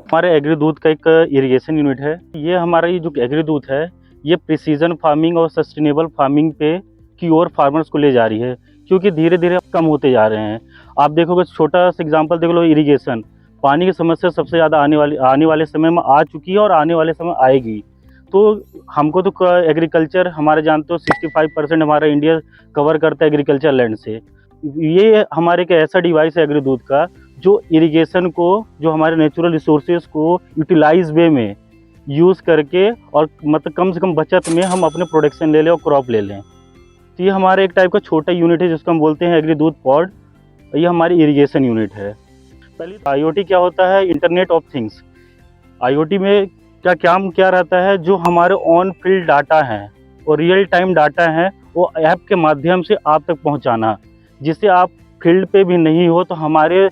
हमारे एग्रीदूत का एक इरिगेशन यूनिट है। ये हमारा ये जो एग्रीदूत है ये प्रिसीजन फार्मिंग और सस्टेनेबल फार्मिंग पे की ओर फार्मर्स को ले जा रही है, क्योंकि धीरे धीरे कम होते जा रहे हैं। आप देखोगे, छोटा सा एग्जांपल देख लो, इरिगेशन, पानी की समस्या सबसे ज़्यादा आने वाले समय में आ चुकी है और आने वाले समय आएगी। तो हमको तो एग्रीकल्चर, हमारे जानते हो 65% हमारा इंडिया कवर करता है एग्रीकल्चर लैंड से। ये हमारे एक ऐसा डिवाइस है एग्रीदूत का जो इरिगेशन को, जो हमारे नेचुरल रिसोर्सेज को यूटिलाइज वे में यूज़ करके और मतलब कम से कम बचत में हम अपने प्रोडक्शन ले लें और क्रॉप ले लें। तो ये हमारा एक टाइप का छोटा यूनिट है जिसको हम बोलते हैं एग्रीदूत पॉड। ये हमारी इरिगेशन यूनिट है। पहले IoT क्या होता है? Internet of things. IoT में क्या रहता है? जो हमारे ऑन फील्ड डाटा हैं और रियल टाइम डाटा हैं वो ऐप के माध्यम से आप तक पहुंचाना, जिससे आप फील्ड पे भी नहीं हो तो हमारे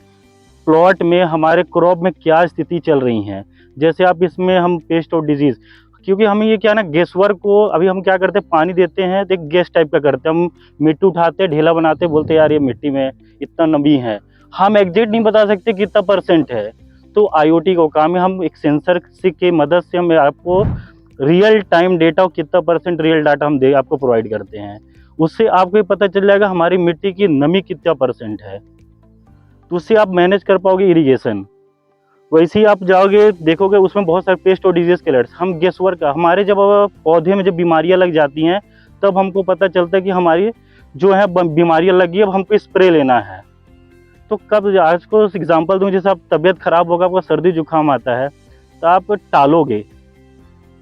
प्लॉट में, हमारे क्रॉप में क्या स्थिति चल रही हैं। जैसे आप इसमें हम पेस्ट और डिजीज़, क्योंकि हमें ये क्या ना, गेस वर्क को अभी हम क्या करते हैं, पानी देते हैं तो एक गैस टाइप का करते हैं। हम मिट्टी उठाते हैं, ढेला बनाते हैं, बोलते हैं यार ये मिट्टी में इतना नमी है, हम एग्जैक्ट नहीं बता सकते कितना % है। तो IoT का काम है, हम एक सेंसर की मदद से हम आपको रियल टाइम डेटा और कितना % रियल डाटा हम आपको प्रोवाइड करते हैं। उससे आपको पता चल जाएगा हमारी मिट्टी की नमी कितना % है, तो उससे आप मैनेज कर पाओगे इरिगेशन। वैसे ही आप जाओगे, देखोगे उसमें बहुत सारे पेस्ट और डिजीज के अलर्ट्स। हम गेस वर्क, हमारे जब पौधे में जब बीमारियां लग जाती हैं तब हमको पता चलता है कि हमारी जो है बीमारियां लगी है, अब हमको स्प्रे लेना है। तो कब, आज को एग्जांपल दूं, जैसे आप तबीयत खराब होगा, आपका सर्दी जुकाम आता है तो आप टालोगे,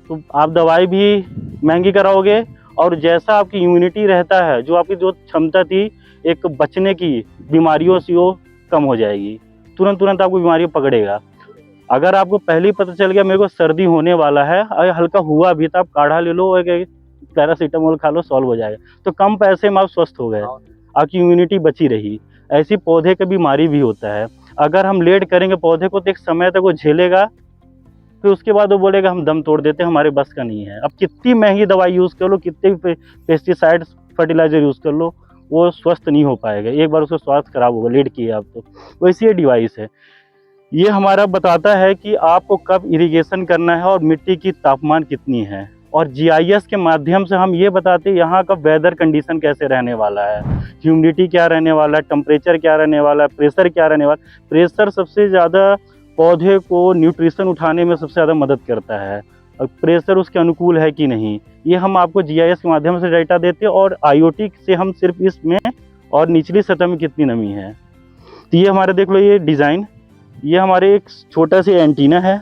तो आप दवाई भी महंगी कराओगे, और जैसा आपकी इम्यूनिटी रहता है, जो आपकी जो क्षमता थी एक बचने की बीमारियों से, वो कम हो जाएगी। तुरंत आपको बीमारी पकड़ेगा। अगर आपको पहले ही पता चल गया मेरे को सर्दी होने वाला है, अगर हल्का हुआ भी तो आप काढ़ा ले लो, एक पैरासीटामोल खा लो, सॉल्व हो जाएगा। तो कम पैसे में आप स्वस्थ हो गए, आपकी इम्यूनिटी बची रही। ऐसी पौधे का बीमारी भी होता है। अगर हम लेट करेंगे पौधे को तो एक समय तक वो झेलेगा, फिर उसके बाद वो बोलेगा हम दम तोड़ देते हैं, हमारे बस का नहीं है। अब कितनी महंगी दवाई यूज़ कर लो, कितने भी पेस्टिसाइड्स फर्टिलाइजर यूज़ कर लो, वो स्वस्थ नहीं हो पाएगा। एक बार उसका स्वास्थ्य खराब होगा, लेट किए आप तो। वैसे ये डिवाइस है, ये हमारा बताता है कि आपको कब इरिगेशन करना है और मिट्टी की तापमान कितनी है। और GIS के माध्यम से हम ये बताते हैं यहाँ का वेदर कंडीशन कैसे रहने वाला है, ह्यूमिडिटी क्या रहने वाला है, टेम्परेचर क्या रहने वाला है, प्रेशर क्या रहने वाला है। प्रेशर सबसे ज़्यादा पौधे को न्यूट्रिशन उठाने में सबसे ज़्यादा मदद करता है, और प्रेशर उसके अनुकूल है कि नहीं, ये हम आपको GIS के माध्यम से डाटा देते हैं। और IoT से हम सिर्फ इसमें और निचली सतह में कितनी नमी है। तो ये हमारे देख लो, ये डिज़ाइन, ये हमारे एक छोटा सा एंटीना है,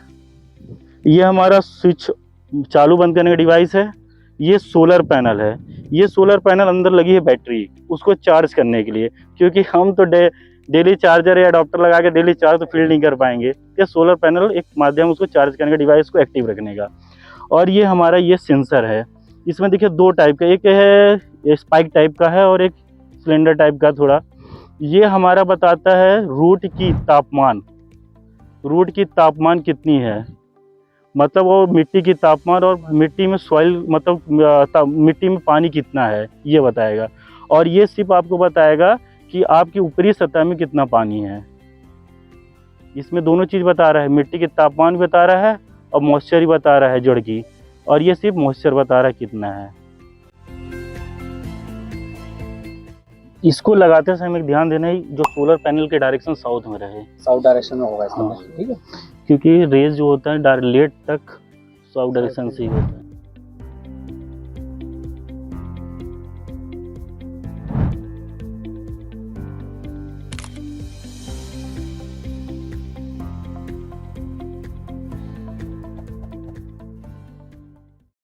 ये हमारा स्विच चालू बंद करने का डिवाइस है, ये सोलर पैनल है। ये सोलर पैनल अंदर लगी है बैटरी, उसको चार्ज करने के लिए, क्योंकि हम तो डेली चार्जर या अडॉप्टर लगा के डेली चार्ज तो फील नहीं कर पाएंगे। ये सोलर पैनल एक माध्यम उसको चार्ज करने का, डिवाइस को एक्टिव रखने का। और ये हमारा ये सेंसर है, इसमें देखिए 2 टाइप का, एक है स्पाइक टाइप का है और एक सिलेंडर टाइप का थोड़ा। ये हमारा बताता है रूट की तापमान कितनी है, मतलब वो मिट्टी की तापमान, और मिट्टी में सॉइल मतलब मिट्टी में पानी कितना है ये बताएगा। और ये सिर्फ आपको बताएगा कि आपकी ऊपरी सतह में कितना पानी है। इसमें दोनों चीज़ बता रहा है, मिट्टी की तापमान भी बता रहा है और मॉइस्चर ही बता रहा है जड़ की, और ये सिर्फ मॉइस्चर बता रहा है कितना है। इसको लगाते समय एक ध्यान देना है, जो सोलर पैनल के डायरेक्शन साउथ में रहे, साउथ डायरेक्शन में होगा इसका। हाँ। ठीक है, क्योंकि रेज जो होता है लेट तक साउथ डायरेक्शन से ही होता है।